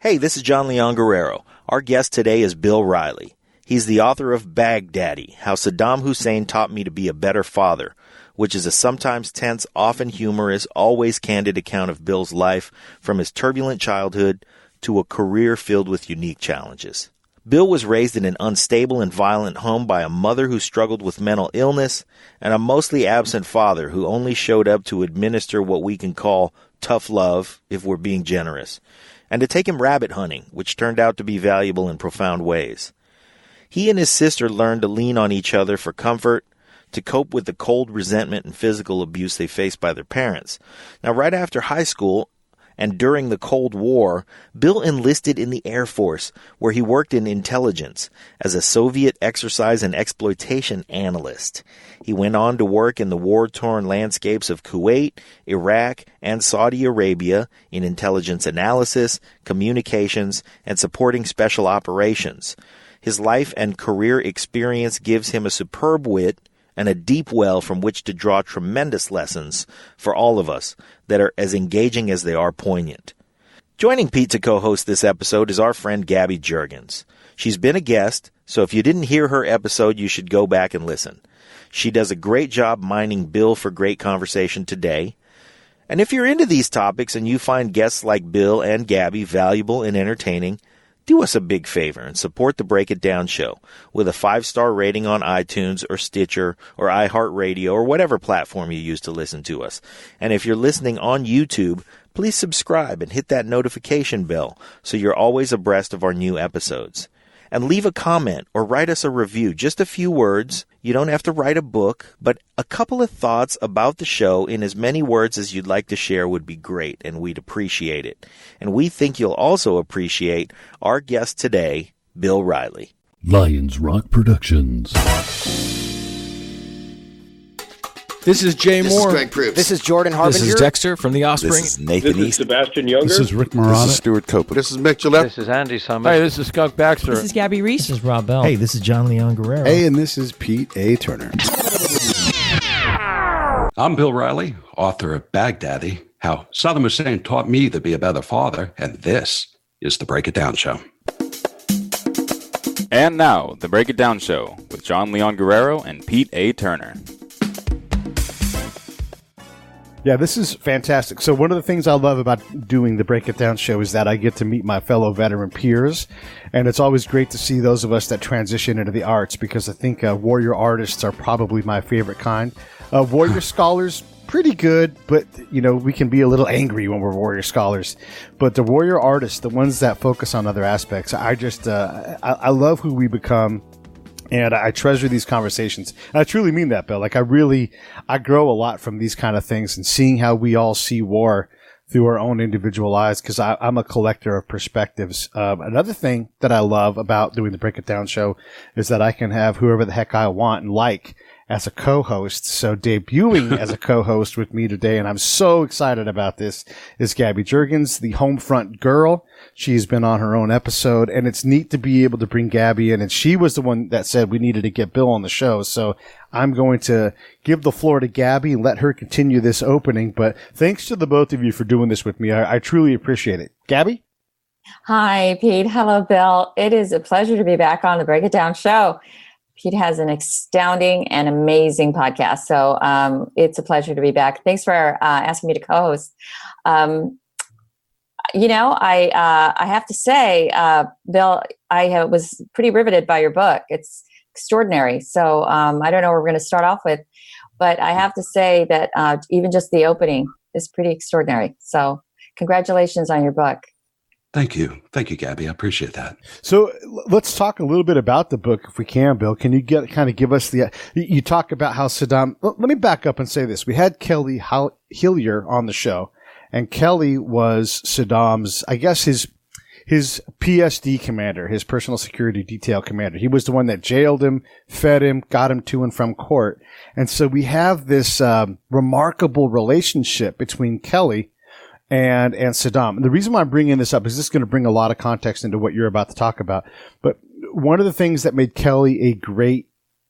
Hey, this is John Leon Guerrero. Our guest today is Bill Riley. He's the author of Baghdaddy, How Saddam Hussein Taught Me to Be a Better Father, which is a sometimes tense, often humorous, always candid account of Bill's life from his turbulent childhood to a career filled with unique challenges. Bill was raised in an unstable and violent home by a mother who struggled with mental illness and a mostly absent father who only showed up to administer what we can call tough love, if we're being generous, and to take him rabbit hunting, which turned out to be valuable in profound ways. He and his sister learned to lean on each other for comfort, to cope with the cold resentment and physical abuse they faced by their parents. Now, right after high school and during the Cold War, Bill enlisted in the Air Force, where he worked in intelligence as a Soviet exercise and exploitation analyst. He went on to work in the war-torn landscapes of Kuwait, Iraq, and Saudi Arabia in intelligence analysis, communications, and supporting special operations. His life and career experience gives him a superb wit and a deep well from which to draw tremendous lessons for all of us that are as engaging as they are poignant. Joining Pete to co-host this episode is our friend Gaby Jeurgens. She's been a guest, so if you didn't hear her episode, you should go back and listen. She does a great job mining Bill for great conversation today. And if you're into these topics and you find guests like Bill and Gaby valuable and entertaining, do us a big favor and support the Break It Down show with a 5-star rating on iTunes or Stitcher or iHeartRadio or whatever platform you use to listen to us. And if you're listening on YouTube, please subscribe and hit that notification bell so you're always abreast of our new episodes. And leave a comment or write us a review, just a few words. You don't have to write a book, but a couple of thoughts about the show in as many words as you'd like to share would be great, and we'd appreciate it. And we think you'll also appreciate our guest today, Bill Riley. Lions Rock Productions. This is Jay Mohr. This is Greg Proops. This is Jordan Harbinger. This is Dexter from The Offspring. This is Nathan This is East. Sebastian Younger. This is Rick Marotta. This is Stuart Copeland. This is Mick Gillette. This is Andy Summers. Hey, this is Skunk Baxter. This is Gabby Reese. This is Rob Bell. Hey, this is John Leon Guerrero. Hey, and this is Pete A. Turner. I'm Bill Riley, author of Baghdaddy, How Saddam Hussein Taught Me to Be a Better Father, and this is The Break It Down Show. And now, The Break It Down Show with John Leon Guerrero and Pete A. Turner. Yeah, this is fantastic. So one of the things I love about doing the Break It Down show is that I get to meet my fellow veteran peers, and it's always great to see those of us that transition into the arts, because I think warrior artists are probably my favorite kind. Warrior scholars, pretty good, but, you know, we can be a little angry when we're warrior scholars. But the warrior artists, the ones that focus on other aspects, I just, I love who we become. And I treasure these conversations. And I truly mean that, Bill. Like, I grow a lot from these kind of things and seeing how we all see war through our own individual eyes, because I'm a collector of perspectives. Another thing that I love about doing the Break It Down show is that I can have whoever the heck I want and like as a co-host. So debuting as a co-host with me today, and I'm so excited about this, is Gaby Jeurgens, the Homefront Girl. She's been on her own episode, and it's neat to be able to bring Gaby in, and she was the one that said we needed to get Bill on the show. So I'm going to give the floor to Gaby and let her continue this opening. But thanks to the both of you for doing this with me. I truly appreciate it. Gaby? Hi, Pete. Hello, Bill. It is a pleasure to be back on the Break It Down show. Pete has an astounding and amazing podcast, so it's a pleasure to be back. Thanks for asking me to co-host. You know, I have to say, Bill, I was pretty riveted by your book. It's extraordinary. So I don't know what we're going to start off with, but I have to say that even just the opening is pretty extraordinary. So congratulations on your book. Thank you. Thank you, Gaby. I appreciate that. So let's talk a little bit about the book, if we can, Bill. Can you give us you talk about how Saddam, let me back up and say this. We had Kelly Hillier on the show, and Kelly was Saddam's, I guess, his PSD commander, his personal security detail commander. He was the one that jailed him, fed him, got him to and from court. And so we have this remarkable relationship between Kelly and Saddam. And the reason why I'm bringing this up is this is going to bring a lot of context into what you're about to talk about. But one of the things that made Kelly a great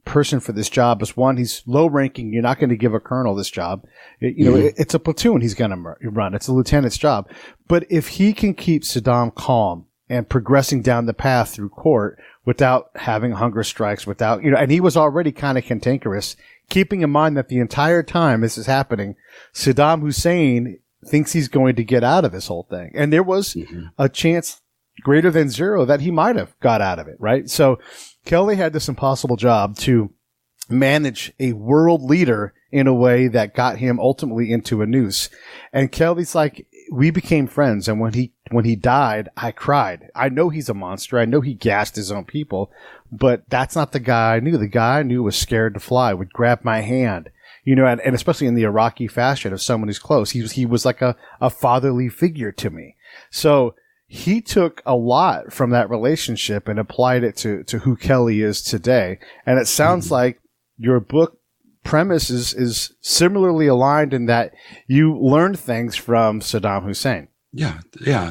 person for this job is, one, he's low ranking. You're not going to give a colonel this job. It's a platoon he's going to run. It's a lieutenant's job. But if he can keep Saddam calm and progressing down the path through court without having hunger strikes, without, and he was already kind of cantankerous, keeping in mind that the entire time this is happening, Saddam Hussein thinks he's going to get out of this whole thing. And there was a chance greater than zero that he might have got out of it, right? So Kelly had this impossible job to manage a world leader in a way that got him ultimately into a noose. And Kelly's like, we became friends. And when he died, I cried. I know he's a monster. I know he gassed his own people, but that's not the guy I knew. The guy I knew was scared to fly, would grab my hand, and especially in the Iraqi fashion of someone who's close. He was like a fatherly figure to me. So he took a lot from that relationship and applied it to who Kelly is today. And it sounds like your book premise is similarly aligned in that you learned things from Saddam Hussein. Yeah,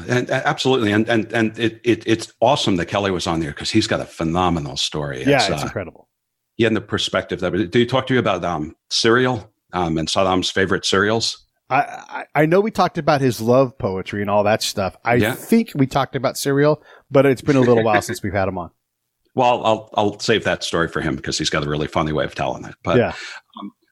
and absolutely, and it's awesome that Kelly was on there because he's got a phenomenal story. It's incredible. Yeah, and the perspective that. Did he talk to you about cereal and Saddam's favorite cereals? I know we talked about his love poetry and all that stuff. I think we talked about cereal, but it's been a little while since we've had him on. Well, I'll save that story for him because he's got a really funny way of telling it. But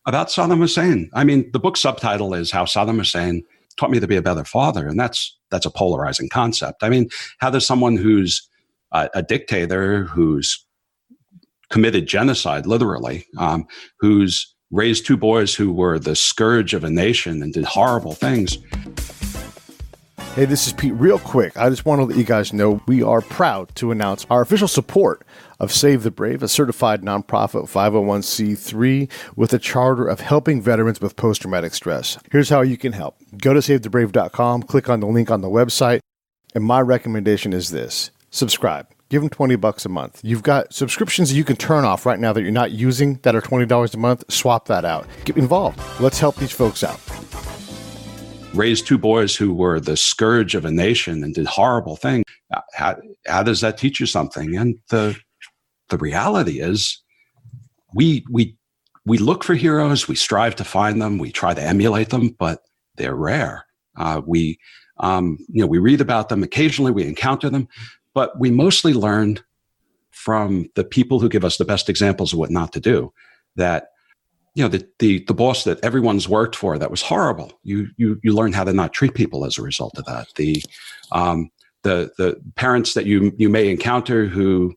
about Saddam Hussein, I mean, the book's subtitle is How Saddam Hussein Taught Me to Be a Better Father. And that's a polarizing concept. I mean, how does someone who's a dictator, who's committed genocide, literally, who's raised two boys who were the scourge of a nation and did horrible things. Hey, this is Pete. Real quick, I just want to let you guys know we are proud to announce our official support of Save the Brave, a certified nonprofit 501c3 with a charter of helping veterans with post-traumatic stress. Here's how you can help. Go to savethebrave.com, click on the link on the website, and my recommendation is this. Subscribe. Give them $20 a month. You've got subscriptions that you can turn off right now that you're not using that are $20 a month. Swap that out. Get involved. Let's help these folks out. Raised two boys who were the scourge of a nation and did horrible things. How does that teach you something? And the reality is we look for heroes. We strive to find them. We try to emulate them, but they're rare. We read about them. Occasionally we encounter them. But we mostly learn from the people who give us the best examples of what not to do. That, the boss that everyone's worked for that was horrible. You learn how to not treat people as a result of that. The parents that you may encounter who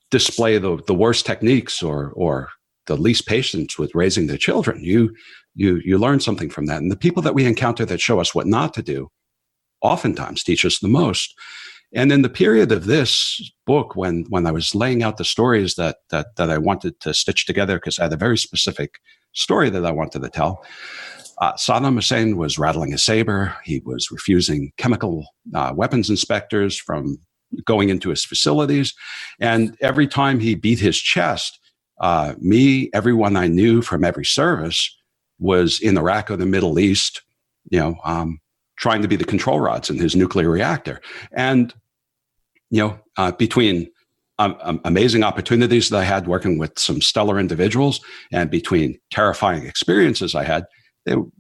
display the worst techniques or the least patience with raising their children. You learn something from that. And the people that we encounter that show us what not to do oftentimes teach us the most. And in the period of this book, when I was laying out the stories that I wanted to stitch together, because I had a very specific story that I wanted to tell, Saddam Hussein was rattling a saber. He was refusing chemical weapons inspectors from going into his facilities. And every time he beat his chest, everyone I knew from every service was in Iraq or the Middle East, trying to be the control rods in his nuclear reactor. And, between amazing opportunities that I had working with some stellar individuals and between terrifying experiences I had,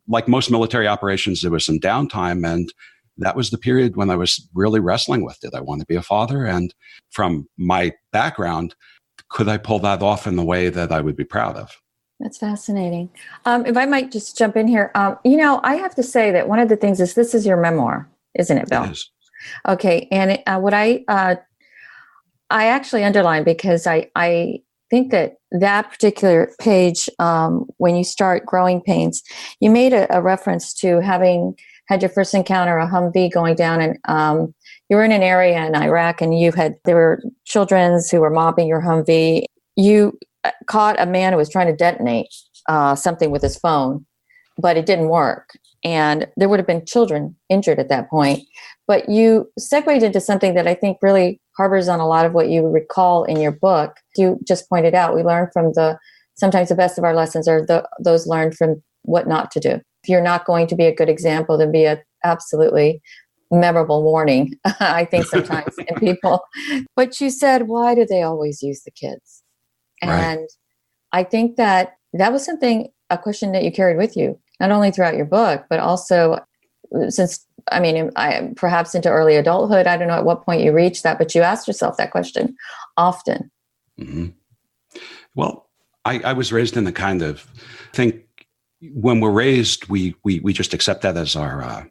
like most military operations, there was some downtime. And that was the period when I was really wrestling with, did I want to be a father? And from my background, could I pull that off in the way that I would be proud of? That's fascinating. If I might just jump in here, I have to say that one of the things is this is your memoir, isn't it, Bill? It is. Okay, and what I actually underlined because I think that particular page, when you start Growing Pains, you made a reference to having had your first encounter, a Humvee going down, and you were in an area in Iraq, and there were children who were mobbing your Humvee. You caught a man who was trying to detonate something with his phone, but it didn't work. And there would have been children injured at that point. But you segued into something that I think really harbors on a lot of what you recall in your book. You just pointed out, we learn from sometimes the best of our lessons are those learned from what not to do. If you're not going to be a good example, then be a absolutely memorable warning, I think sometimes in people. But you said, why do they always use the kids? And I think that was a question that you carried with you, not only throughout your book, but also since, perhaps into early adulthood. I don't know at what point you reached that, but you asked yourself that question often. Mm-hmm. Well, I was raised in the kind of think when we're raised, we just accept that as our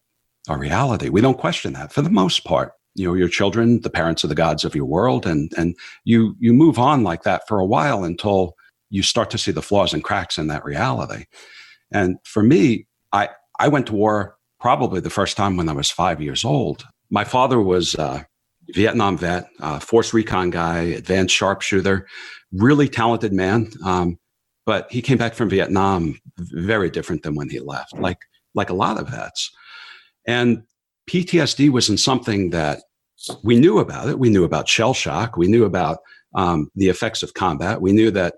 reality. We don't question that for the most part. Your children, the parents are the gods of your world, and you move on like that for a while until you start to see the flaws and cracks in that reality. And for me, I went to war probably the first time when I was 5 years old. My father was a Vietnam vet, force recon guy, advanced sharpshooter, really talented man. But he came back from Vietnam very different than when he left, like a lot of vets. And PTSD wasn't something that we knew about it. We knew about shell shock. We knew about the effects of combat. We knew that,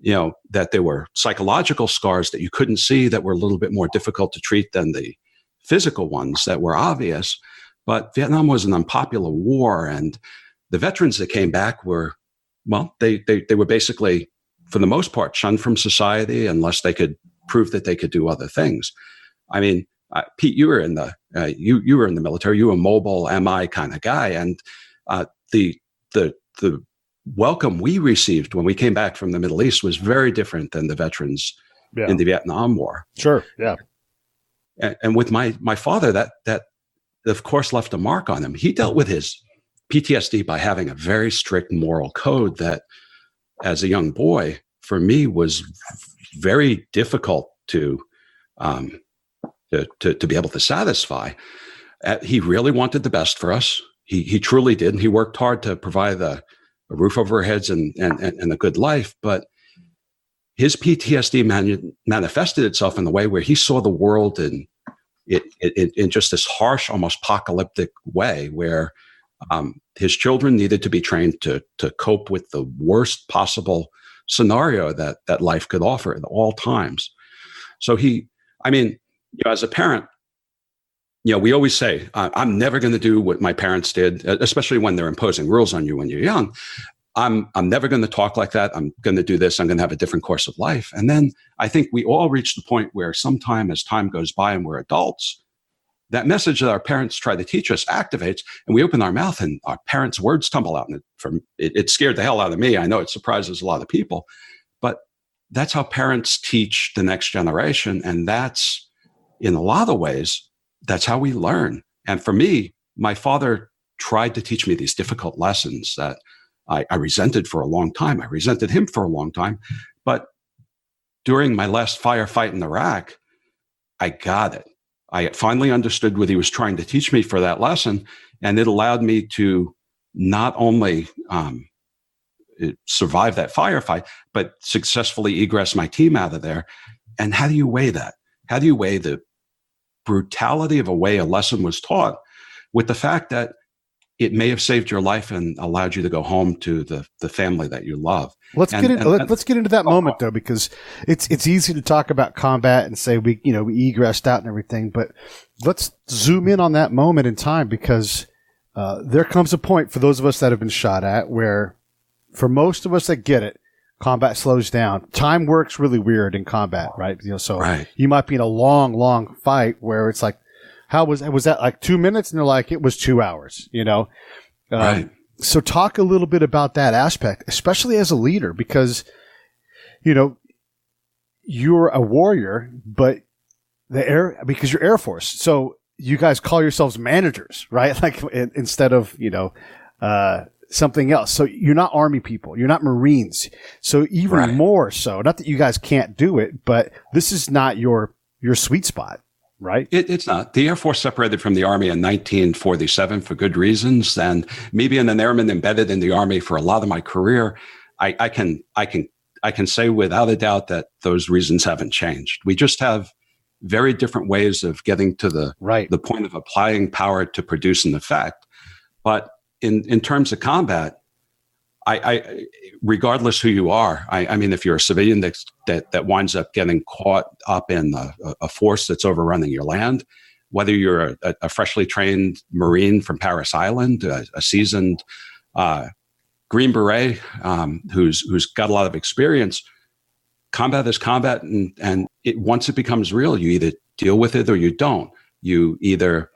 that there were psychological scars that you couldn't see that were a little bit more difficult to treat than the physical ones that were obvious. But Vietnam was an unpopular war, and the veterans that came back were, they were basically, for the most part, shunned from society unless they could prove that they could do other things. I mean, Pete, you were in the you were in the military. You were a mobile MI kind of guy, and the welcome we received when we came back from the Middle East was very different than the veterans in the Vietnam War. Sure, yeah. And with my father, that of course left a mark on him. He dealt with his PTSD by having a very strict moral code that, as a young boy, for me was very difficult to be able to satisfy. He really wanted the best for us. He truly did, and he worked hard to provide a roof over our heads and a good life. But his PTSD manifested itself in the way where he saw the world in just this harsh, almost apocalyptic way, where his children needed to be trained to cope with the worst possible scenario that life could offer at all times. So as a parent, we always say, I'm never going to do what my parents did, especially when they're imposing rules on you when you're young. I'm never going to talk like that. I'm going to do this. I'm going to have a different course of life. And then I think we all reach the point where sometime as time goes by and we're adults, that message that our parents try to teach us activates, and we open our mouth and our parents' words tumble out. And it scared the hell out of me. I know it surprises a lot of people, but that's how parents teach the next generation. And that's, in a lot of ways, that's how we learn. And for me, my father tried to teach me these difficult lessons that I resented for a long time. I resented him for a long time. But during my last firefight in Iraq, I got it. I finally understood what he was trying to teach me for that lesson. And it allowed me to not only survive that firefight, but successfully egress my team out of there. And how do you weigh that? How do you weigh the brutality of a way a lesson was taught with the fact that it may have saved your life and allowed you to go home to the family that you love? Let's get into that moment though, because it's easy to talk about combat and say we egressed out and everything, but let's zoom in on that moment in time, because there comes a point for those of us that have been shot at where, for most of us that get it, combat slows down. Time works really weird in combat, right? You might be in a long, long fight where it's like, how was that like 2 minutes? And they're like, it was 2 hours, Right. So talk a little bit about that aspect, especially as a leader, because, you're a warrior, but because you're Air Force. So you guys call yourselves managers, right? Like instead of, something else. So you're not Army people. You're not Marines. So even more so, not that you guys can't do it, but this is not your sweet spot. Right? It's not. The Air Force separated from the Army in 1947 for good reasons. And me being an airman embedded in the Army for a lot of my career, I can say without a doubt that those reasons haven't changed. We just have very different ways of getting to the point of applying power to produce an effect. But in terms of combat, I regardless who you are, I mean, if you're a civilian that winds up getting caught up in a force that's overrunning your land, whether you're a freshly trained Marine from Paris Island, a seasoned Green Beret, who's got a lot of experience, combat is combat, and once it becomes real, you either deal with it or you don't. You either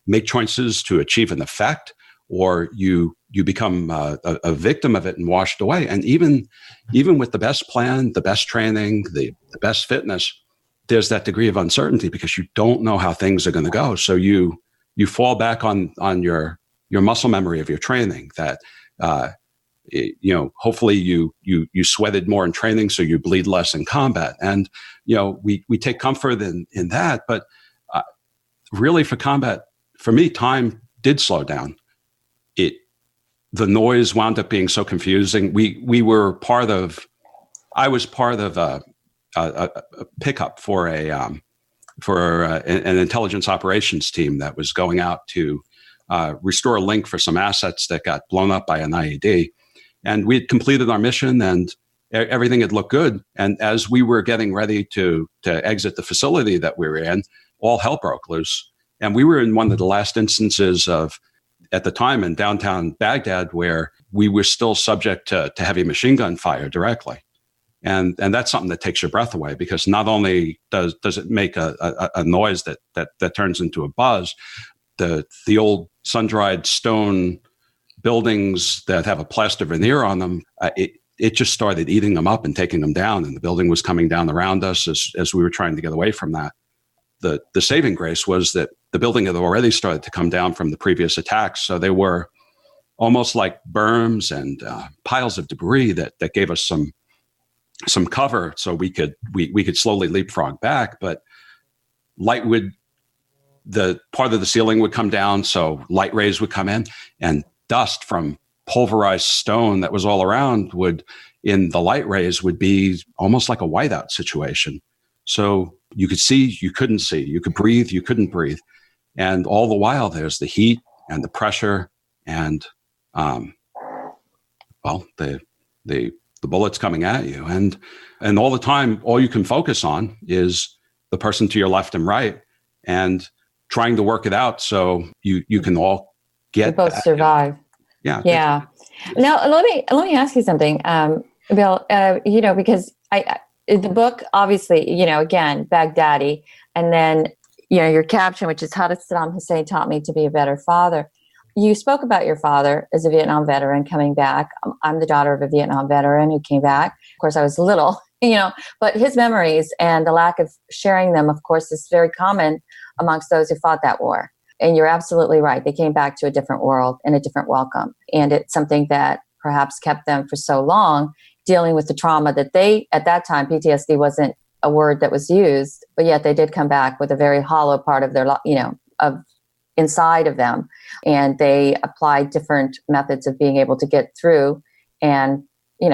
make choices to achieve an effect, or you become a victim of it and washed away. And even with the best plan, the best training, the best fitness, there's that degree of uncertainty because you don't know how things are going to go. So you fall back on your muscle memory of your training that, hopefully you sweated more in training, so you bleed less in combat. And, we take comfort in that, but really for combat, for me, time did slow down. The noise wound up being so confusing. I was part of a pickup for an intelligence operations team that was going out to restore a link for some assets that got blown up by an IED. And we had completed our mission and everything had looked good. And as we were getting ready to exit the facility that we were in, all hell broke loose. And we were in one of the last instances at the time in downtown Baghdad, where we were still subject to heavy machine gun fire directly. And that's something that takes your breath away, because not only does it make a noise that turns into a buzz, the old sun-dried stone buildings that have a plaster veneer on them, it just started eating them up and taking them down. And the building was coming down around us as we were trying to get away from that. The saving grace was that the building had already started to come down from the previous attacks. So they were almost like berms and piles of debris that gave us some cover, so we could slowly leapfrog back. But the part of the ceiling would come down, so light rays would come in, and dust from pulverized stone that was all around in the light rays would be almost like a whiteout situation. So you could see, you couldn't see, you could breathe, you couldn't breathe. And all the while there's the heat and the pressure and, the bullets coming at you. And all the time, all you can focus on is the person to your left and right and trying to work it out so you can all get. You both survive. Yeah. Yeah. Now, let me ask you something, Bill, because the book, obviously, again, Baghdaddy, and then, your caption, which is How Did Saddam Hussein Taught Me to Be a Better Father? You spoke about your father as a Vietnam veteran coming back. I'm the daughter of a Vietnam veteran who came back. Of course, I was little, but his memories and the lack of sharing them, of course, is very common amongst those who fought that war. And you're absolutely right. They came back to a different world and a different welcome. And it's something that perhaps kept them for so long dealing with the trauma that they, at that time, PTSD wasn't a word that was used, but yet they did come back with a very hollow part of their, of inside of them. And they applied different methods of being able to get through and,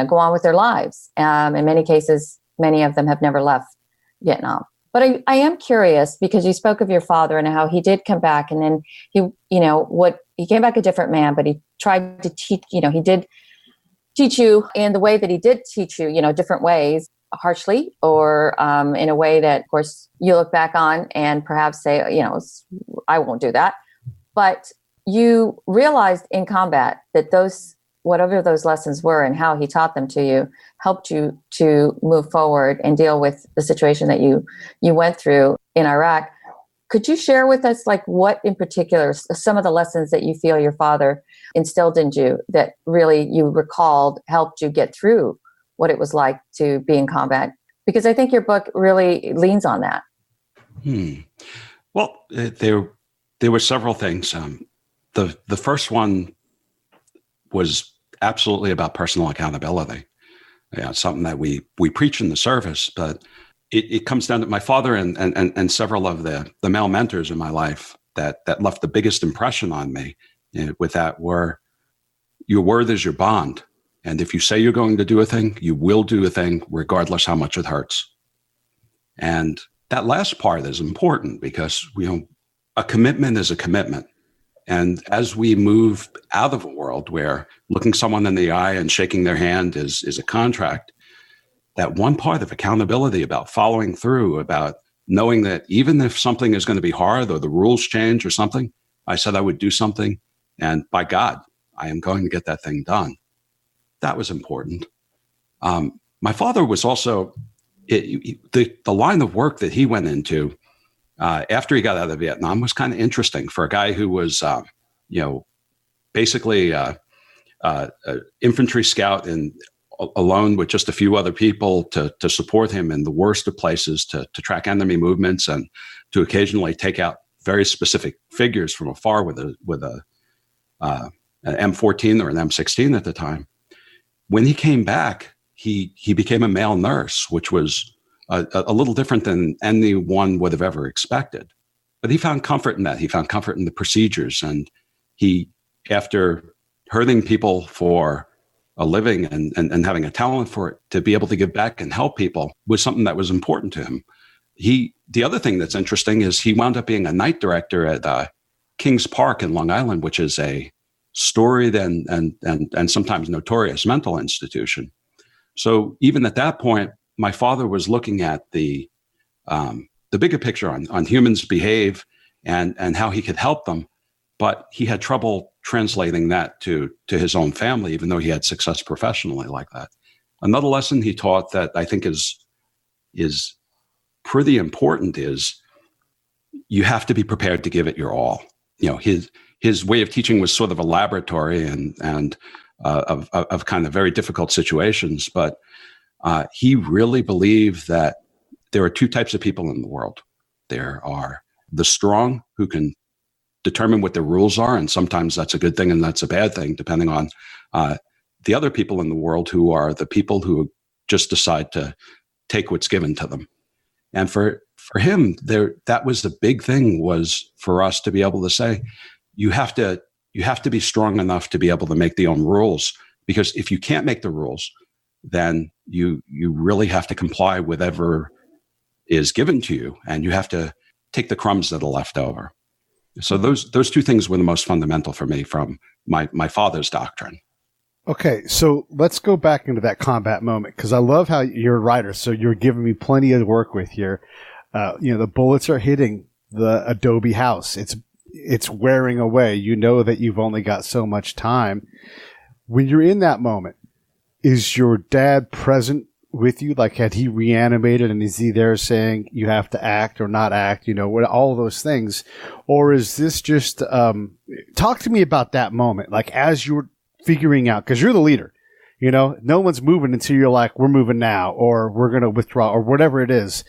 go on with their lives. In many cases, many of them have never left Vietnam. But I am curious, because you spoke of your father and how he did come back, and then he came back a different man, but he tried to teach, he did teach you in the way that he did teach you, different ways, harshly, or in a way that, of course, you look back on and perhaps say, I won't do that. But you realized in combat that whatever those lessons were and how he taught them to you, helped you to move forward and deal with the situation that you went through in Iraq. Could you share with us, what in particular, some of the lessons that you feel your father instilled in you that really you recalled helped you get through what it was like to be in combat? Because I think your book really leans on that. Well, there were several things. The first one was absolutely about personal accountability. Something that we preach in the service, but it comes down to my father and several of the male mentors in my life that left the biggest impression on me. With that were, your word is your bond. And if you say you're going to do a thing, you will do a thing regardless how much it hurts. And that last part is important because, a commitment is a commitment. And as we move out of a world where looking someone in the eye and shaking their hand is a contract, that one part of accountability about following through, about knowing that even if something is going to be hard or the rules change or something, I said I would do something. And by God, I am going to get that thing done. that was important. My father was also the line of work that he went into after he got out of Vietnam was kind of interesting for a guy who was, basically infantry scout and alone with just a few other people to support him in the worst of places, to track enemy movements and to occasionally take out very specific figures from afar with an M14 or an M16 at the time. When he came back, he became a male nurse, which was a little different than anyone would have ever expected. But he found comfort in that. He found comfort in the procedures. And he, after hurting people for a living and having a talent for it, to be able to give back and help people was something that was important to him. The other thing that's interesting is he wound up being a night director at Kings Park in Long Island, which is a storied and sometimes notorious mental institution. So even at that point, my father was looking at the bigger picture on humans behave and how he could help them, but he had trouble translating that to his own family, even though he had success professionally like that. Another lesson he taught that I think is pretty important is you have to be prepared to give it your all. His way of teaching was sort of a laboratory and of kind of very difficult situations, but he really believed that there are two types of people in the world. There are the strong who can determine what the rules are, and sometimes that's a good thing and that's a bad thing, depending on the other people in the world who are the people who just decide to take what's given to them. And for him, that was the big thing, was for us to be able to say, you have to be strong enough to be able to make the own rules, because if you can't make the rules, then you really have to comply with whatever is given to you, and you have to take the crumbs that are left over. So those two things were the most fundamental for me from my father's doctrine. Okay, so let's go back into that combat moment, because I love how you're a writer, so you're giving me plenty of work with here. The bullets are hitting the adobe house. It's wearing away. You know that you've only got so much time. When you're in that moment, is your dad present with you? Like, had he reanimated, and is he there saying you have to act or not act, all of those things? Or is this just, talk to me about that moment, like as you're figuring out, because you're the leader, no one's moving until you're like, we're moving now, or we're going to withdraw, or whatever it is.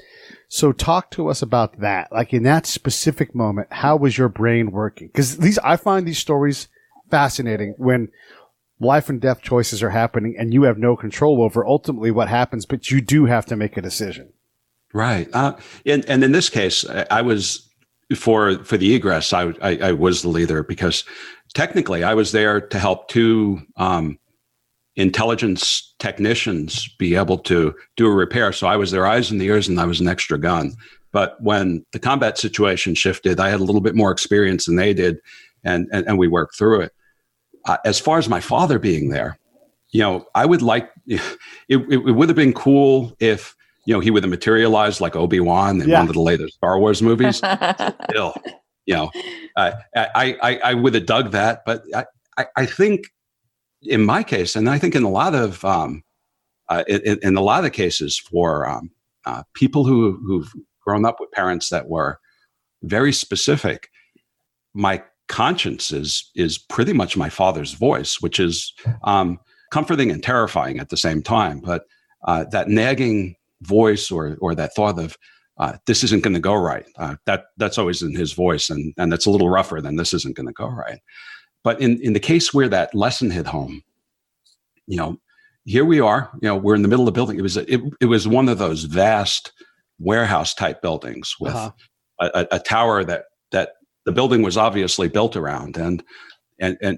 So talk to us about that. Like, in that specific moment, how was your brain working? Because I find these stories fascinating when life and death choices are happening and you have no control over ultimately what happens, but you do have to make a decision. Right. And in this case, I was, for the egress, I was the leader, because technically I was there to help two intelligence technicians be able to do a repair. So I was their eyes and ears, and I was an extra gun. But when the combat situation shifted, I had a little bit more experience than they did, and we worked through it. As far as my father being there, I would like, it would have been cool if, he would have materialized like Obi-Wan in one of the later Star Wars movies. Still, I would have dug that. But I think in my case, and I think in a lot of, in a lot of cases for people who've grown up with parents that were very specific, my conscience is pretty much my father's voice, which is comforting and terrifying at the same time. But that nagging voice or that thought of this isn't going to go right, that's always in his voice, and that's a little rougher than this isn't going to go right. But in the case where that lesson hit home, here we are, we're in the middle of the building. It was one of those vast warehouse type buildings with a tower that the building was obviously built around, and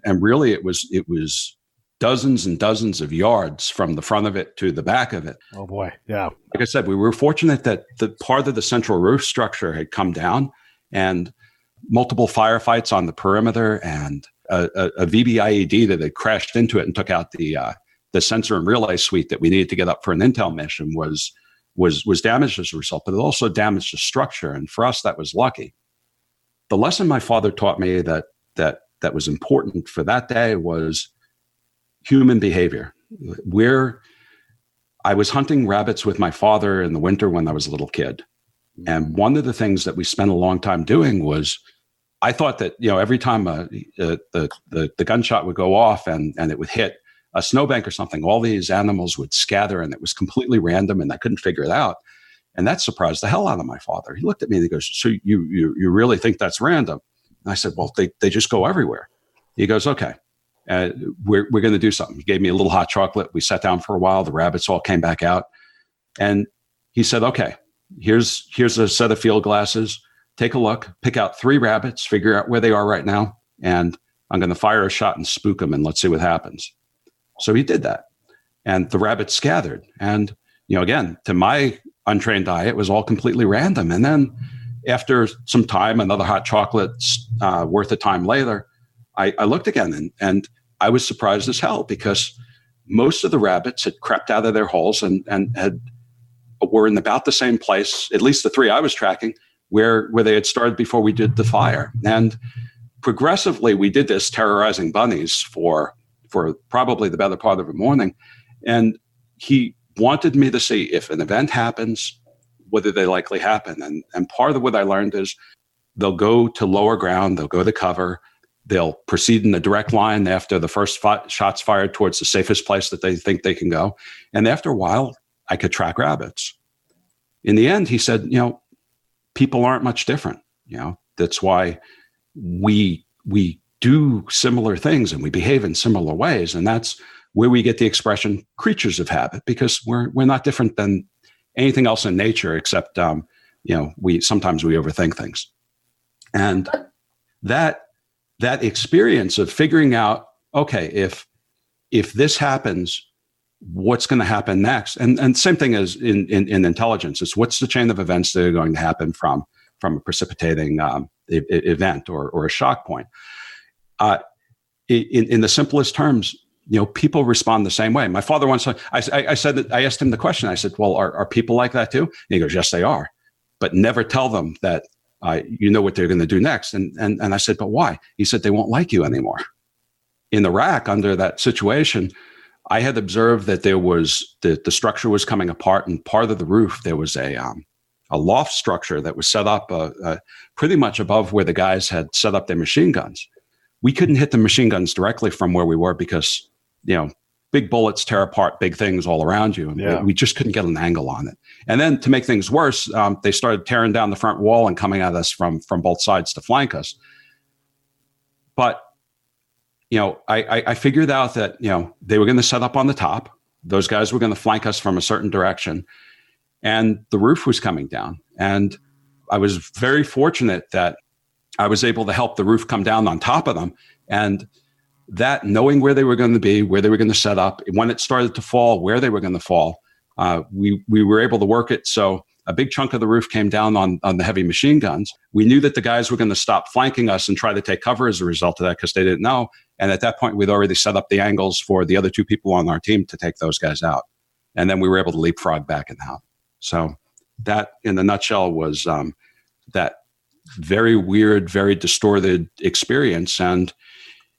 really it was dozens and dozens of yards from the front of it to the back of it. Oh boy. Yeah. Like I said, we were fortunate that the part of the central roof structure had come down, and multiple firefights on the perimeter, and a VBIED that had crashed into it and took out the sensor and relay suite that we needed to get up for an intel mission was damaged as a result, but it also damaged the structure. And for us, that was lucky. The lesson my father taught me that was important for that day was human behavior. I was hunting rabbits with my father in the winter when I was a little kid. And one of the things that we spent a long time doing was, I thought that, every time the gunshot would go off and it would hit a snowbank or something, all these animals would scatter, and it was completely random, and I couldn't figure it out. And that surprised the hell out of my father. He looked at me and he goes, "So you really think that's random?" And I said, "Well, they just go everywhere." He goes, "Okay, we're going to do something." He gave me a little hot chocolate. We sat down for a while. The rabbits all came back out. And he said, "Okay, here's a set of field glasses. Take a look, pick out 3 rabbits, figure out where they are right now, and I'm going to fire a shot and spook them, and let's see what happens." So he did that. And the rabbits scattered. And, again, to my untrained eye, it was all completely random. And then after some time, another hot chocolate worth of time later, I looked again, and I was surprised as hell, because most of the rabbits had crept out of their holes and were in about the same place, at least the 3 I was tracking, where they had started before we did the fire. And progressively, we did this, terrorizing bunnies for probably the better part of the morning. And he wanted me to see, if an event happens, whether they likely happen. And part of what I learned is they'll go to lower ground, they'll go to cover, they'll proceed in a direct line after the first shots fired towards the safest place that they think they can go. And after a while, I could track rabbits. In the end, he said, people aren't much different. That's why we do similar things and we behave in similar ways. And that's where we get the expression creatures of habit, because we're not different than anything else in nature, except, we overthink things. And that experience of figuring out, okay, if this happens, what's going to happen next? And same thing as in intelligence, is what's the chain of events that are going to happen from a precipitating event or a shock point. In the simplest terms, people respond the same way. My father once, I said that, I asked him the question. I said, "Well, are people like that too?" And he goes, "Yes, they are, but never tell them that what they're going to do next." And I said, "But why?" He said, "They won't like you anymore." In Iraq, under that situation, I had observed that there was the structure was coming apart, and part of the roof there was a loft structure that was set up pretty much above where the guys had set up their machine guns. We couldn't hit the machine guns directly from where we were because, big bullets tear apart big things all around you. Yeah. We just couldn't get an angle on it. And then to make things worse, they started tearing down the front wall and coming at us from both sides to flank us. But, I figured out that, they were going to set up on the top. Those guys were going to flank us from a certain direction. And the roof was coming down. And I was very fortunate that I was able to help the roof come down on top of them. And that, knowing where they were going to be, where they were going to set up, when it started to fall, where they were going to fall, we were able to work it. So a big chunk of the roof came down on the heavy machine guns. We knew that the guys were going to stop flanking us and try to take cover as a result of that, because they didn't know. And at that point, we'd already set up the angles for the other 2 people on our team to take those guys out. And then we were able to leapfrog back and out. So that, in a nutshell, was that very weird, very distorted experience. And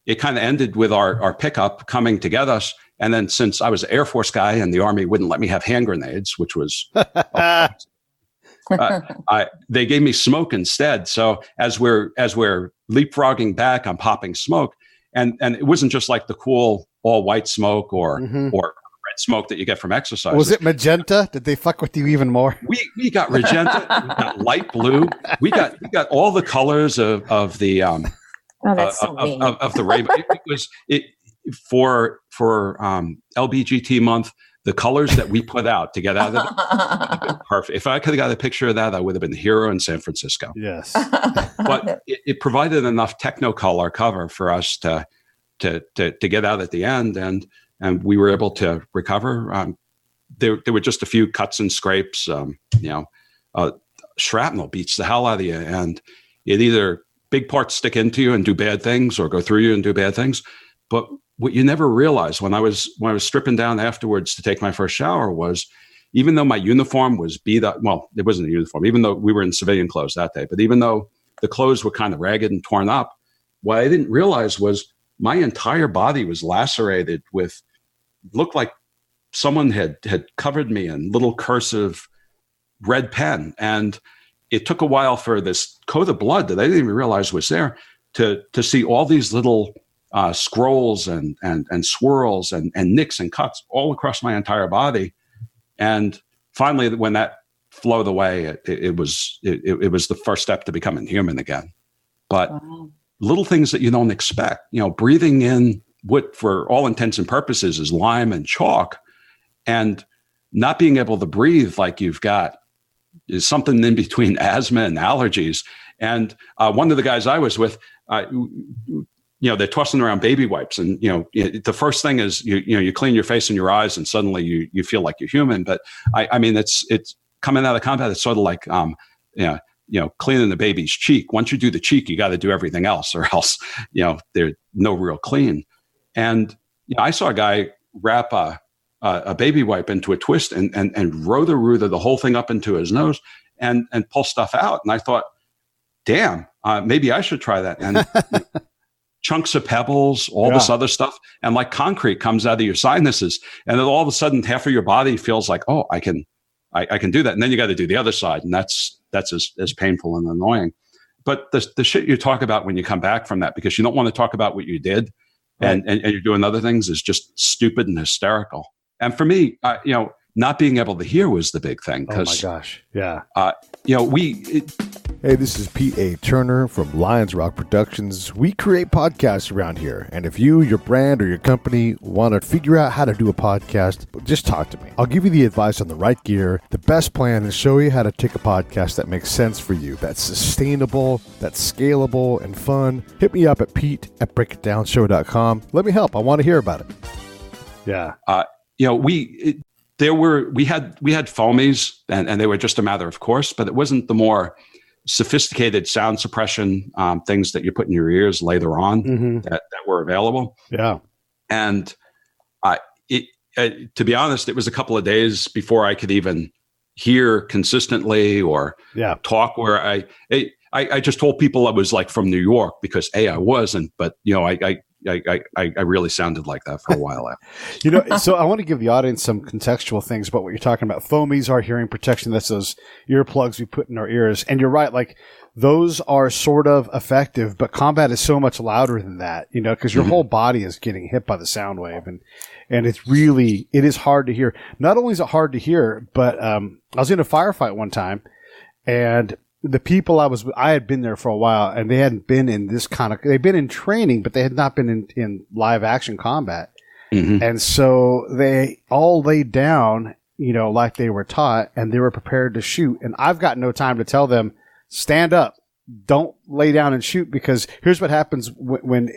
it kind of ended with our pickup coming to get us. And then, since I was an Air Force guy and the Army wouldn't let me have hand grenades, which was, they gave me smoke instead. So as we're leapfrogging back, I'm popping smoke. And it wasn't just like the cool all white smoke or red smoke that you get from exercise. Was it magenta? Did they fuck with you even more? We got magenta, we got light blue, we got all the colors of the of the rainbow. It was for LBGT month. The colors that we put out to get out of it, perfect. If I could have got a picture of that, I would have been the hero in San Francisco. Yes, but it provided enough Technicolor cover for us to get out at the end, and we were able to recover. There were just a few cuts and scrapes. Shrapnel beats the hell out of you, and it either big parts stick into you and do bad things, or go through you and do bad things. But what you never realized when I was stripping down afterwards to take my first shower was, even though my uniform was beat up, well, it wasn't a uniform, even though we were in civilian clothes that day, but even though the clothes were kind of ragged and torn up, what I didn't realize was my entire body was lacerated with, looked like someone had covered me in little cursive red pen. And it took a while for this coat of blood that I didn't even realize was there to see all these little scrolls and swirls and nicks and cuts all across my entire body. And finally, when that flowed away, it was the first step to becoming human again. But little things that you don't expect, breathing in what for all intents and purposes is lime and chalk, and not being able to breathe like you've got is something in between asthma and allergies. And one of the guys I was with, they're tossing around baby wipes, and the first thing is you clean your face and your eyes, and suddenly you feel like you're human. But I mean, it's coming out of combat. It's sort of like cleaning the baby's cheek. Once you do the cheek, you got to do everything else, or else there's no real clean. And I saw a guy wrap a baby wipe into a twist and row the whole thing up into his nose and pull stuff out. And I thought, damn, maybe I should try that. And chunks of pebbles, all this other stuff, and like concrete comes out of your sinuses, and then all of a sudden half of your body feels like, oh, I can do that. And then you got to do the other side, and that's as painful and annoying. But the shit you talk about when you come back from that, because you don't want to talk about what you did, and you're doing other things, is just stupid and hysterical. And for me, not being able to hear was the big thing. Oh my gosh. Yeah. Hey, this is Pete A. Turner from Lions Rock Productions. We create podcasts around here. And if you, your brand, or your company want to figure out how to do a podcast, just talk to me. I'll give you the advice on the right gear, the best plan, and show you how to take a podcast that makes sense for you, that's sustainable, that's scalable, and fun. Hit me up at pete@breakitdownshow.com. Let me help. I want to hear about it. Yeah. We had foamies, and they were just a matter of course, but it wasn't the more sophisticated sound suppression things that you put in your ears later on that were available. Yeah. And to be honest, it was a couple of days before I could even hear consistently or talk, where I just told people I was like from New York, because I wasn't, but I really sounded like that for a while after. So I want to give the audience some contextual things about what you're talking about. Foamies are hearing protection. That's those earplugs we put in our ears. And you're right, like those are sort of effective, but combat is so much louder than that, because your whole body is getting hit by the sound wave. And it is hard to hear. Not only is it hard to hear, but I was in a firefight one time, and the people I had been there for a while, and they hadn't been in this they'd been in training, but they had not been in live action combat. And so they all laid down, like they were taught, and they were prepared to shoot. And I've got no time to tell them, stand up, don't lay down and shoot, because here's what happens when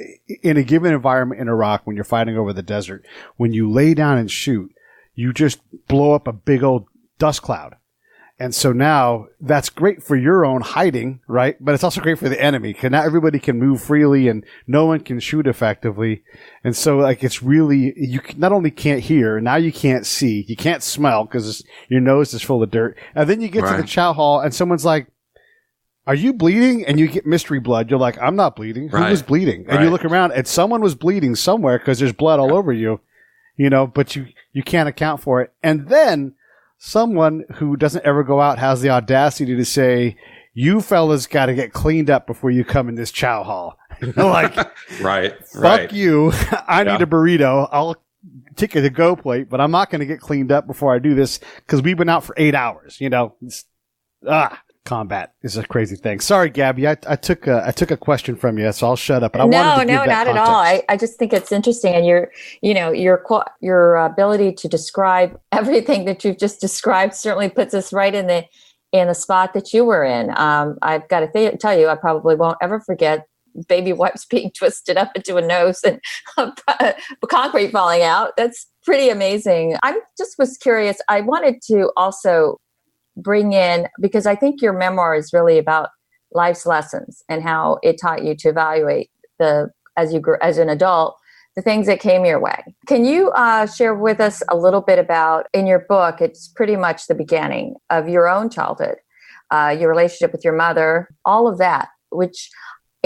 in a given environment in Iraq, when you're fighting over the desert, when you lay down and shoot, you just blow up a big old dust cloud. And so now that's great for your own hiding, right? But it's also great for the enemy, because now everybody can move freely and no one can shoot effectively. And so it's really, you not only can't hear, now you can't see, you can't smell because your nose is full of dirt. And then you get to the chow hall and someone's like, are you bleeding? And you get mystery blood. You're like, I'm not bleeding. Who was bleeding? And you look around and someone was bleeding somewhere because there's blood all over you, but you can't account for it. And then someone who doesn't ever go out has the audacity to say, you fellas got to get cleaned up before you come in this chow hall. Like, fuck you. I need a burrito. I'll take a to-go plate, but I'm not going to get cleaned up before I do this, because we've been out for 8 hours. Combat is a crazy thing. Sorry, Gabby. I took a question from you, so I'll shut up. But I wanted to give that not context. at all. I just think it's interesting, and your ability to describe everything that you've just described certainly puts us right in the spot that you were in. I've got to tell you, I probably won't ever forget baby wipes being twisted up into a nose and concrete falling out. That's pretty amazing. I just was curious. I wanted to also bring in, because I think your memoir is really about life's lessons and how it taught you to evaluate as you grew as an adult, the things that came your way. Can you share with us a little bit about, in your book, it's pretty much the beginning of your own childhood, your relationship with your mother, all of that, which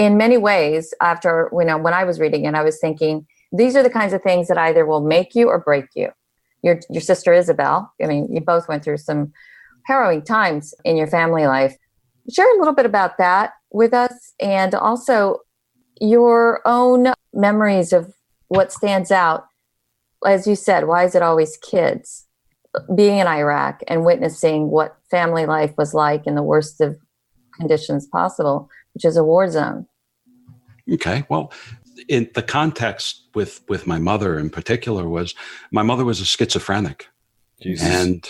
in many ways, after, when I was reading it, I was thinking, these are the kinds of things that either will make you or break you. Your sister Isabel, I mean, you both went through some harrowing times in your family life. Share a little bit about that with us, and also your own memories of what stands out. As you said, why is it always kids? Being in Iraq and witnessing what family life was like in the worst of conditions possible, which is a war zone. Okay. Well, in the context with my mother in particular was my mother was a schizophrenic. Jesus. And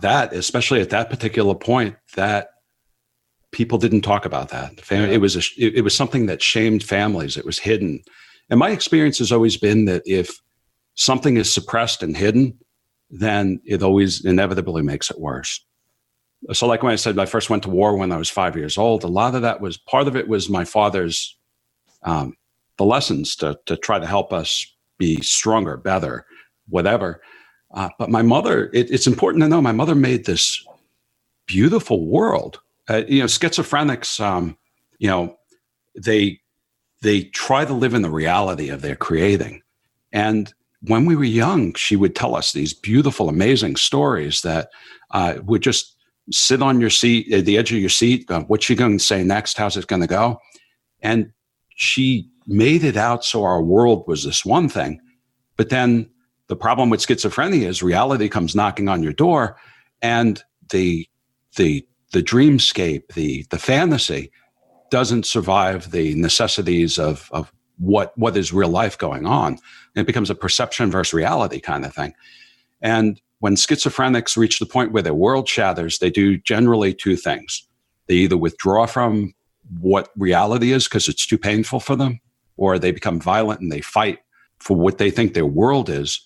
that, especially at that particular point, that people didn't talk about that. It was something that shamed families. It was hidden. And my experience has always been that if something is suppressed and hidden, then it always inevitably makes it worse. So like when I said I first went to war when I was 5 years old, a lot of that was, part of it was my father's, the lessons to try to help us be stronger, better, whatever. But my mother, it's important to know, my mother made this beautiful world. Schizophrenics, they try to live in the reality of their creating. And when we were young, she would tell us these beautiful, amazing stories that would just sit on your seat, at the edge of your seat. What's she going to say next? How's it going to go? And she made it out so our world was this one thing. But then the problem with schizophrenia is reality comes knocking on your door, and the dreamscape, the fantasy doesn't survive the necessities of what is real life going on. And it becomes a perception versus reality kind of thing. And when schizophrenics reach the point where their world shatters, they do generally two things. They either withdraw from what reality is because it's too painful for them, or they become violent and they fight for what they think their world is.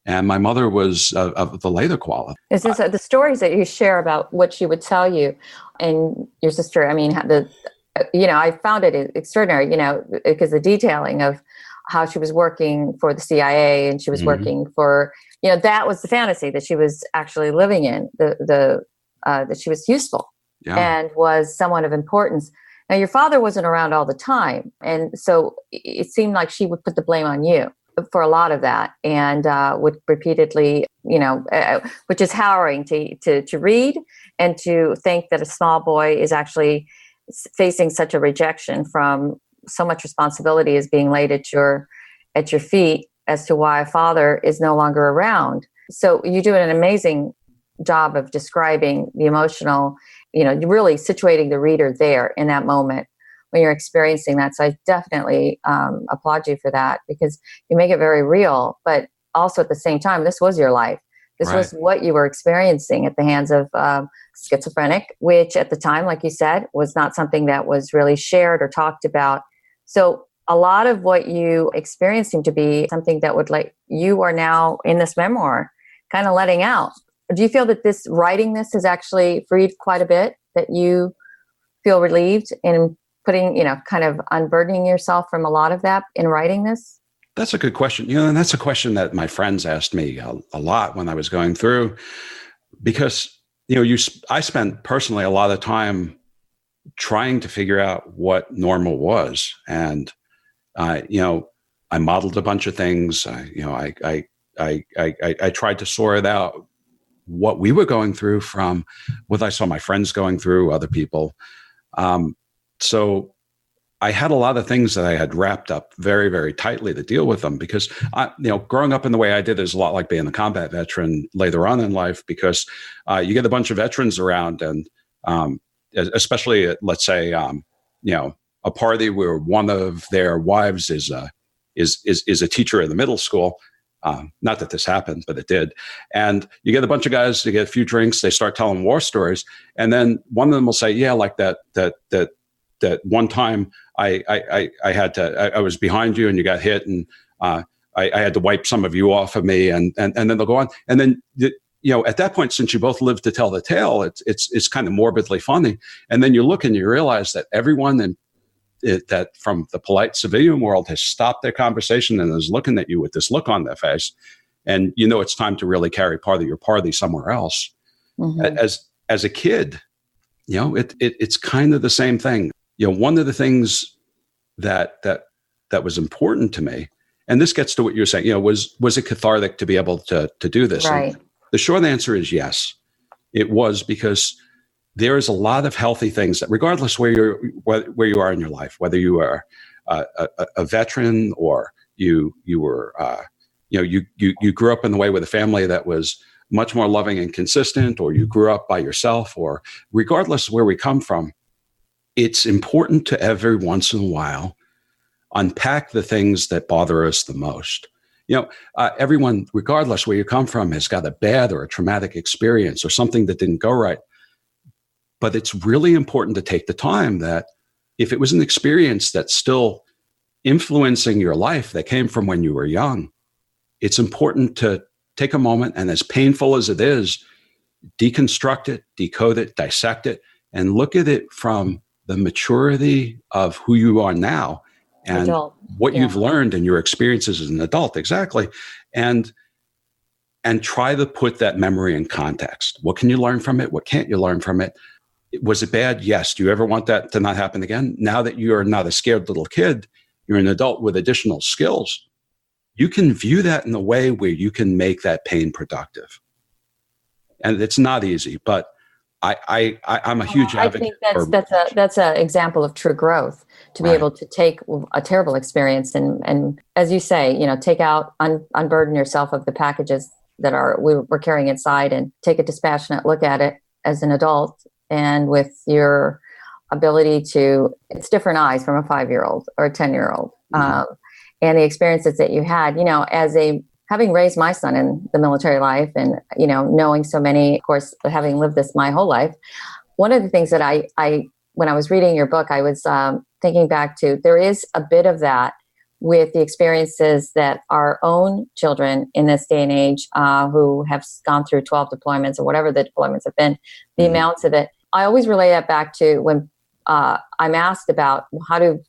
And my mother was of the later quality. Is this the stories that you share about what she would tell you and your sister? I mean, I found it extraordinary, because the detailing of how she was working for the CIA and she was working for, that was the fantasy that she was actually living in, that she was useful and was someone of importance. Now, your father wasn't around all the time. And so it seemed like she would put the blame on you for a lot of that, and would repeatedly, which is harrowing to read, and to think that a small boy is actually facing such a rejection from so much responsibility is being laid at your feet as to why a father is no longer around. So you do an amazing job of describing the emotional, really situating the reader there in that moment when you're experiencing that. So I definitely applaud you for that, because you make it very real, but also at the same time, this was your life. This was what you were experiencing at the hands of schizophrenic, which at the time, like you said, was not something that was really shared or talked about. So a lot of what you experienced seemed to be something that would, like, you are now in this memoir kind of letting out. Do you feel that this writing this has actually freed quite a bit, that you feel relieved in putting, kind of unburdening yourself from a lot of that in writing this? That's a good question. And that's a question that my friends asked me a lot when I was going through, because, I spent personally a lot of time trying to figure out what normal was. And, I modeled a bunch of things. I tried to sort out what we were going through from what I saw my friends going through, other people. So I had a lot of things that I had wrapped up very, very tightly to deal with them, because growing up in the way I did is a lot like being a combat veteran later on in life, because you get a bunch of veterans around, and especially at, let's say, a party where one of their wives is a teacher in the middle school. Not that this happened, but it did. And you get a bunch of guys to get a few drinks. They start telling war stories, and then one of them will say, "Yeah, like that one time I was behind you and you got hit, and I had to wipe some of you off of me," and then they'll go on, and then at that point, since you both live to tell the tale, it's kind of morbidly funny, and then you look and you realize that everyone that from the polite civilian world has stopped their conversation and is looking at you with this look on their face, and it's time to really carry part of your party somewhere else. Mm-hmm. As a kid, it's kind of the same thing. one of the things that was important to me, and this gets to what you're saying, was it cathartic to be able to do this? Right. And the short answer is yes, it was, because there is a lot of healthy things that, regardless where you are in your life, whether you are a veteran or you were, you grew up in the way with a family that was much more loving and consistent, or you grew up by yourself, or regardless of where we come from, it's important to every once in a while unpack the things that bother us the most. Everyone, regardless where you come from, has got a bad or a traumatic experience or something that didn't go right. But it's really important to take the time that if it was an experience that's still influencing your life that came from when you were young, it's important to take a moment, and as painful as it is, deconstruct it, decode it, dissect it, and look at it from the maturity of who you are now and Adult. what you've learned in your experiences as an adult. Exactly. And try to put that memory in context. What can you learn from it? What can't you learn from it? Was it bad? Yes. Do you ever want that to not happen again? Now that you're not a scared little kid, you're an adult with additional skills. You can view that in a way where you can make that pain productive. And it's not easy, but I'm a huge advocate. I think that's an example of true growth, to be able to take a terrible experience and as you say, take out, unburden yourself of the packages that we're carrying inside, and take a dispassionate look at it as an adult, and with your ability to, it's different eyes from a 5-year-old or a 10-year-old, and the experiences that you had, having raised my son in the military life, and, knowing so many, of course, having lived this my whole life, one of the things that I when I was reading your book, I was thinking back to, there is a bit of that with the experiences that our own children in this day and age who have gone through 12 deployments or whatever the deployments have been, the amounts of it. I always relay that back to when I'm asked about how do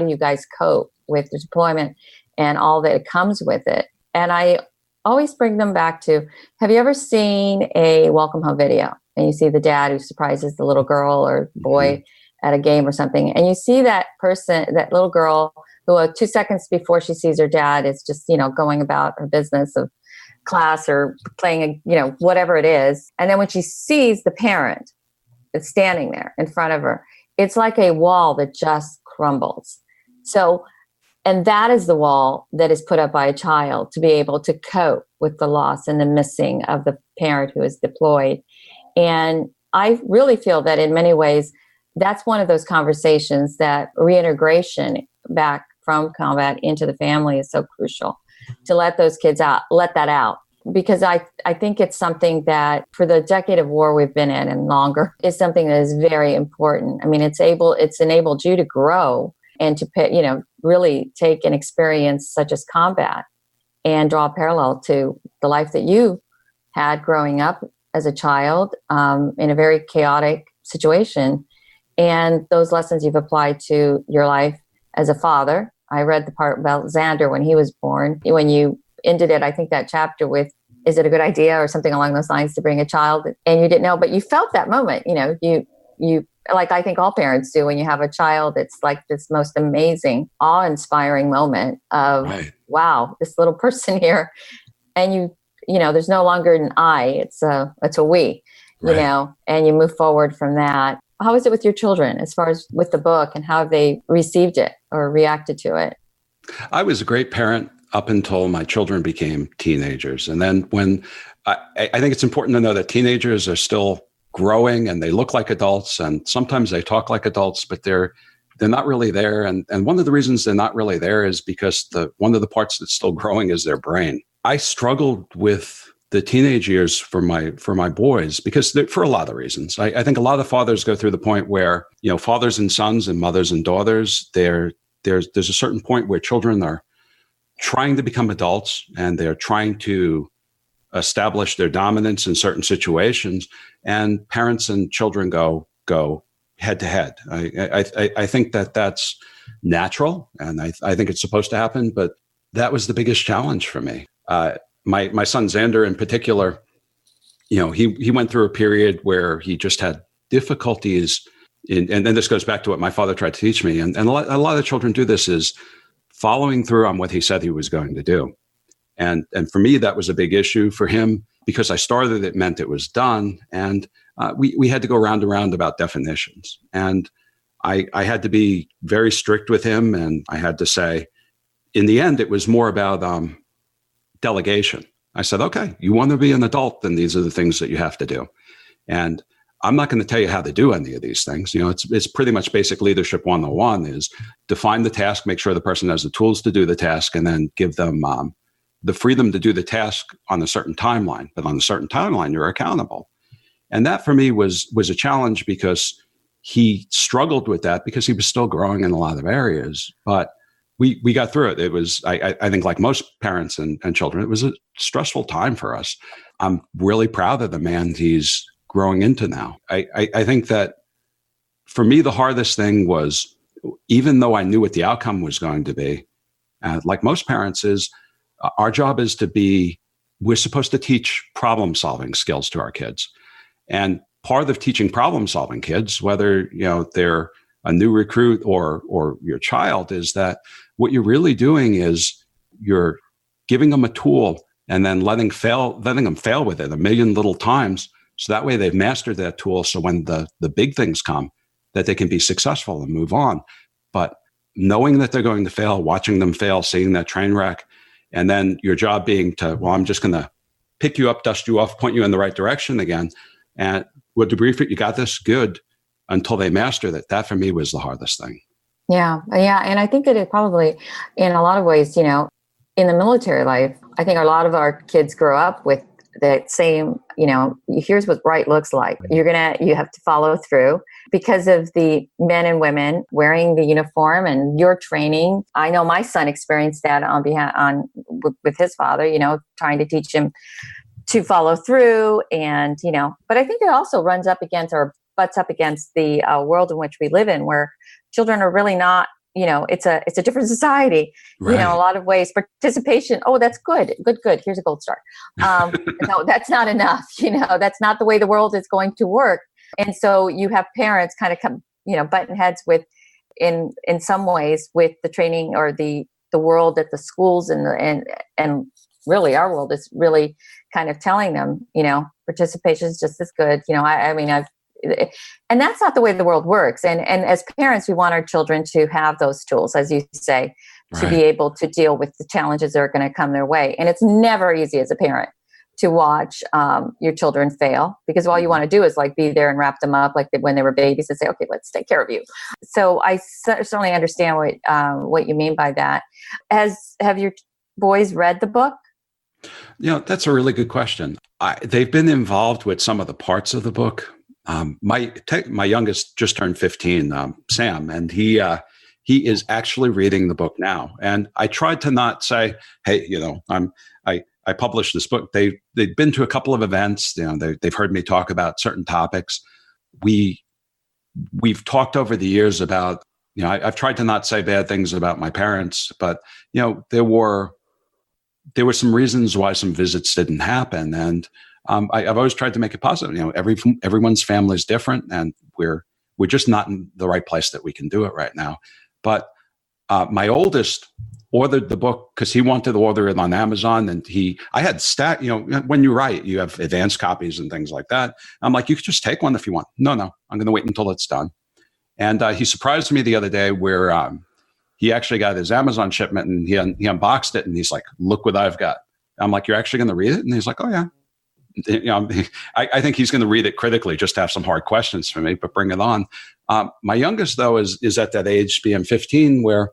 you guys cope with the deployment and all that comes with it. And I always bring them back to, have you ever seen a welcome home video? And you see the dad who surprises the little girl or boy at a game or something. And you see that person, that little girl who 2 seconds before she sees her dad is just, going about her business of class or playing, whatever it is. And then when she sees the parent that's standing there in front of her, it's like a wall that just crumbles. So, and that is the wall that is put up by a child to be able to cope with the loss and the missing of the parent who is deployed. And I really feel that in many ways, that's one of those conversations that reintegration back from combat into the family is so crucial, to let those kids out, let that out. Because I think it's something that for the decade of war we've been in and longer is something that is very important. I mean, it's enabled you to grow and to, really take an experience such as combat and draw a parallel to the life that you had growing up as a child in a very chaotic situation. And those lessons you've applied to your life as a father. I read the part about Xander when he was born. When you ended it, I think that chapter with, is it a good idea or something along those lines to bring a child? And you didn't know, but you felt that moment, you like I think all parents do when you have a child. It's like this most amazing, awe-inspiring moment of, wow, this little person here. And there's no longer an I, it's a we, and you move forward from that. How is it with your children as far as with the book, and how have they received it or reacted to it? I was a great parent up until my children became teenagers. And then when I think it's important to know that teenagers are still growing and they look like adults, and sometimes they talk like adults, but they're not really there. And one of the reasons they're not really there is because one of the parts that's still growing is their brain. I struggled with the teenage years for my boys because for a lot of reasons. I think a lot of fathers go through the point where, fathers and sons and mothers and daughters, there's a certain point where children are trying to become adults and they're trying to establish their dominance in certain situations, and parents and children go head to head. I think that's natural, and I think it's supposed to happen, but that was the biggest challenge for me. My son Xander in particular, he went through a period where he just had difficulties and then this goes back to what my father tried to teach me. And a lot of children do this, is following through on what he said he was going to do. And for me, that was a big issue. For him, because I started, it meant it was done. And we had to go round and round about definitions. And I had to be very strict with him. And I had to say, in the end, it was more about delegation. I said, okay, you want to be an adult, then these are the things that you have to do. And I'm not going to tell you how to do any of these things. It's pretty much basic leadership 101 is define the task, make sure the person has the tools to do the task, and then give them the freedom to do the task on a certain timeline. But on a certain timeline, you're accountable. And that for me was a challenge, because he struggled with that because he was still growing in a lot of areas. But we got through it. It was, I think, like most parents and children, it was a stressful time for us. I'm really proud of the man he's growing into now. I think that for me, the hardest thing was, even though I knew what the outcome was going to be, like most parents, is our job is we're supposed to teach problem solving skills to our kids. And part of teaching problem solving kids, whether they're a new recruit or your child, is that what you're really doing is you're giving them a tool and then letting them fail with it a million little times. So that way they've mastered that tool. So when the big things come, that they can be successful and move on. But knowing that they're going to fail, watching them fail, seeing that train wreck, and then your job being I'm just going to pick you up, dust you off, point you in the right direction again. And we'll debrief it. You got this, good, until they master that. That for me was the hardest thing. Yeah. And I think that it probably, in a lot of ways, in the military life, I think a lot of our kids grow up with that same, here's what right looks like. You have to follow through because of the men and women wearing the uniform and your training. I know my son experienced that with his father, trying to teach him to follow through. And, but I think it also runs up against or butts up against the world in which we live in, where children are really not, it's a different society, right. A lot of ways. Participation, oh, that's good. Here's a gold star. No, that's not enough. That's not the way the world is going to work. And so you have parents kind of come, button heads with, in some ways, with the training or the world that the schools and really our world is really kind of telling them, participation is just as good. And that's not the way the world works. And as parents, we want our children to have those tools, as you say, to be able to deal with the challenges that are going to come their way. And it's never easy as a parent to watch your children fail, because all you want to do is be there and wrap them up when they were babies and say, okay, let's take care of you. So I certainly understand what you mean by that. Have your boys read the book? That's a really good question. They've been involved with some of the parts of the book. My youngest just turned 15, Sam, and he is actually reading the book now. And I tried to not say, hey, I published this book. They've been to a couple of events. They've heard me talk about certain topics. We've talked over the years about, I've tried to not say bad things about my parents, but there were some reasons why some visits didn't happen. And I've always tried to make it positive. Everyone's family is different, and we're just not in the right place that we can do it right now. But my oldest ordered the book because he wanted to order it on Amazon, and I had when you write, you have advanced copies and things like that. I'm like, you could just take one if you want. No, I'm going to wait until it's done. And he surprised me the other day where he actually got his Amazon shipment, and he unboxed it, and he's like, look what I've got. I'm like, you're actually going to read it? And he's like, oh yeah. I think he's going to read it critically, just to have some hard questions for me, but bring it on. My youngest, though, is at that age, being 15, where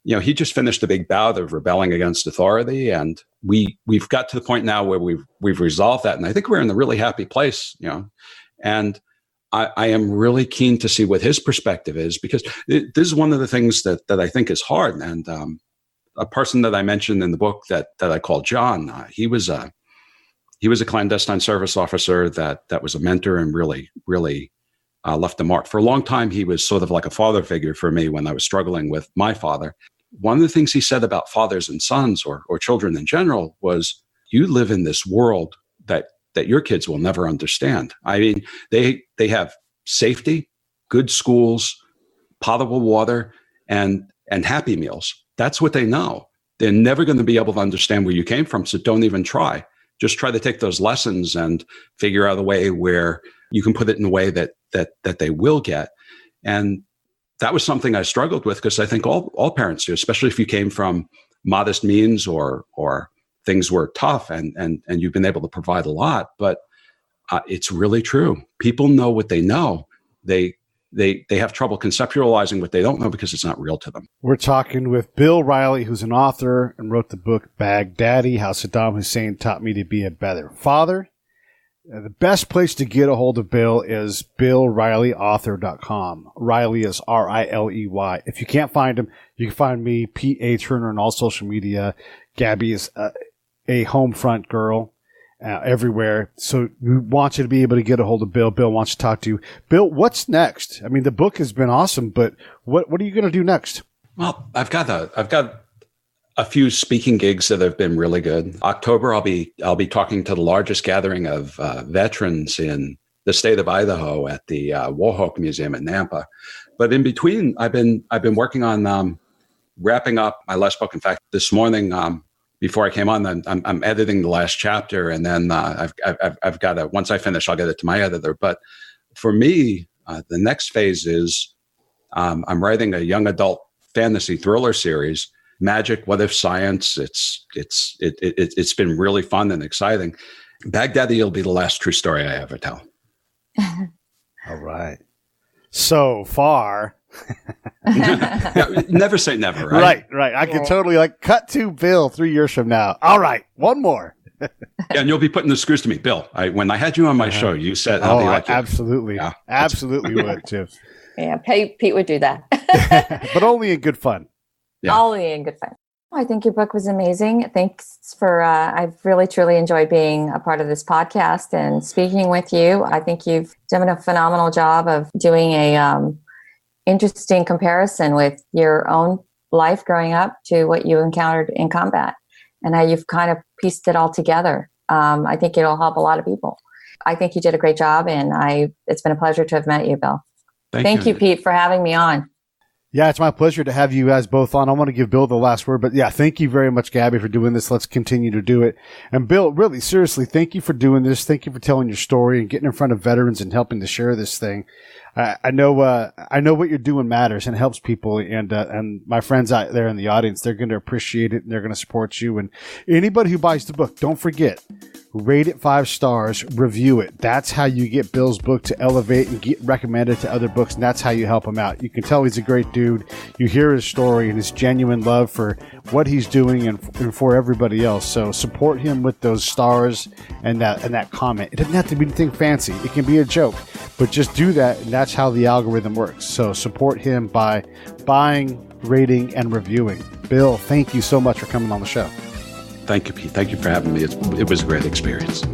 he just finished a big bout of rebelling against authority, and we've got to the point now where we've resolved that, and I think we're in a really happy place. And I am really keen to see what his perspective is, because this is one of the things that I think is hard. And a person that I mentioned in the book that I call John, he was a clandestine service officer that was a mentor and really, really left a mark. For a long time, he was sort of like a father figure for me when I was struggling with my father. One of the things he said about fathers and sons or children in general was, you live in this world that your kids will never understand. I mean, they have safety, good schools, potable water, and Happy Meals. That's what they know. They're never going to be able to understand where you came from, so don't even try. Just try to take those lessons and figure out a way where you can put it in a way that they will get. And that was something I struggled with, because I think all parents do, especially if you came from modest means or things were tough and you've been able to provide a lot. But it's really true. People know what they know. They have trouble conceptualizing what they don't know because it's not real to them. We're talking with Bill Riley, who's an author and wrote the book Baghdaddy, How Saddam Hussein Taught Me to Be a Better Father. The best place to get a hold of Bill is BillRileyAuthor.com. Riley is Riley. If you can't find him, you can find me, Pete A. Turner, on all social media. Gaby is a Homefront Girl everywhere. So we want you to be able to get a hold of Bill. Bill wants to talk to you. Bill, what's next? I mean, the book has been awesome, but what are you going to do next? Well, I've got a few speaking gigs that have been really good. October, I'll be talking to the largest gathering of veterans in the state of Idaho at the Warhawk Museum in Nampa. But in between, I've been working on wrapping up my last book. In fact, this morning, before I came on, I'm editing the last chapter, and then I've got to, once I finish, I'll get it to my editor. But for me, the next phase is I'm writing a young adult fantasy thriller series. Magic, what if science? It's been really fun and exciting. Baghdaddy will be the last true story I ever tell. All right. So far. Yeah, never say never, right? Right. I can totally cut to Bill 3 years from now. All right, one more. Yeah, and you'll be putting the screws to me, Bill. When I had you on my show, you said, "I'll be like you." Absolutely, yeah. Absolutely would too. Yeah, Pete would do that, but only in good fun. Yeah. Only in good fun. I think your book was amazing. Thanks for, I've really, truly enjoyed being a part of this podcast and speaking with you. I think you've done a phenomenal job of doing a interesting comparison with your own life growing up to what you encountered in combat and how you've kind of pieced it all together. I think it'll help a lot of people. I think you did a great job, and it's been a pleasure to have met you, Bill. Thank you, Pete, for having me on. Yeah, it's my pleasure to have you guys both on. I want to give Bill the last word, but yeah, thank you very much, Gaby, for doing this. Let's continue to do it. And Bill, really, seriously, thank you for doing this. Thank you for telling your story and getting in front of veterans and helping to share this thing. I know what you're doing matters and helps people. And my friends out there in the audience, they're going to appreciate it and they're going to support you. And anybody who buys the book, don't forget, rate it 5 stars, review it. That's how you get Bill's book to elevate and get recommended to other books, and that's how you help him out. You can tell he's a great dude. You hear his story and his genuine love for what he's doing and for everybody else. So support him with those stars and that comment. It doesn't have to be anything fancy. It can be a joke, but just do that, and that's how the algorithm works. So support him by buying, rating, and reviewing. Bill, thank you so much for coming on the show. Thank you, Pete. Thank you for having me. It was a great experience.